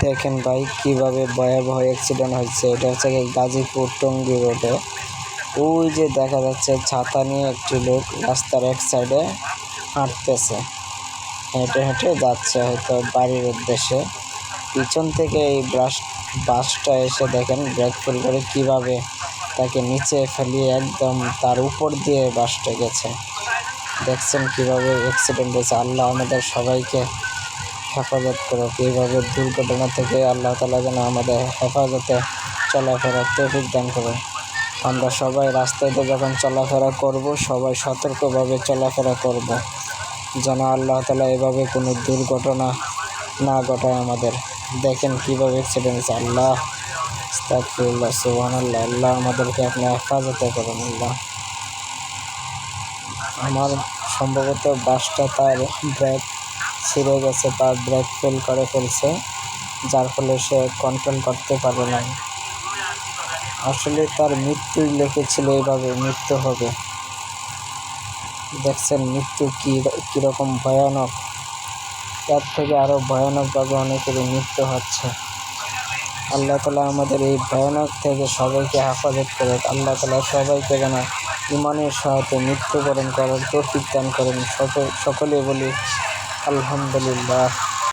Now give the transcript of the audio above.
দেখেন ভাই কিভাবে ভয়াবহ অ্যাক্সিডেন্ট হয়েছে। এটা হচ্ছে গাজীপুর টঙ্গী রোডে। ওই যে দেখা যাচ্ছে ছাতা নিয়ে একটি লোক রাস্তার এক সাইডে হাঁটতেছে, হেঁটে হেঁটে যাচ্ছে হয়তো বাড়ির উদ্দেশ্যে। পিছন থেকে এই বাসটা এসে দেখেন ব্রেক ফেল করে কীভাবে তাকে নিচে ফেলিয়ে একদম তার উপর দিয়ে বাসটা গেছে। দেখছেন কীভাবে অ্যাক্সিডেন্ট হয়েছে। আল্লাহ আমাদের সবাইকে হেফাজত করুক। এইভাবে দুর্ঘটনা থেকে আল্লাহ তাআলা যেন আমাদের হেফাজতে চলাফেরার তৌফিক দান করুন। আমরা সবাই রাস্তাতে যখন চলাফেরা করব, সবাই সতর্কভাবে চলাফেরা করব, যেন আল্লাহ তাআলা এভাবে কোনো দুর্ঘটনা না ঘটায় আমাদের। দেখেন কীভাবে অ্যাক্সিডেন্ট হয়েছে। আল্লাহ আস্তাগফিরুল্লাহ, সুবহানাল্লাহ। আল্লাহ আমাদেরকে আপনি হেফাজতে করুন আল্লাহ। আমার সম্ভবত বাসটা তার ব্রেক ছিঁড়ে গেছে বা ব্রেক ফেল করে ফেলছে, যার ফলে সে কন্ট্রোল করতে পারে নাই। আসলে তার মৃত্যুই লিখেছিল, এইভাবে মৃত্যু হবে। দেখছেন মৃত্যু কীরকম ভয়ানক। তার থেকে আরও ভয়ানকভাবে অনেকেরই মৃত্যু হচ্ছে। আল্লাহ তাআলা আমাদের এই ভয়ানক থেকে সবাইকে হেফাজত করুক। আল্লাহ তাআলা সবাইকে যেন ঈমানের সাথে মৃত্যুবরণ করার তৌফিক দান করেন। সকলে বলি আলহামদুলিল্লাহ।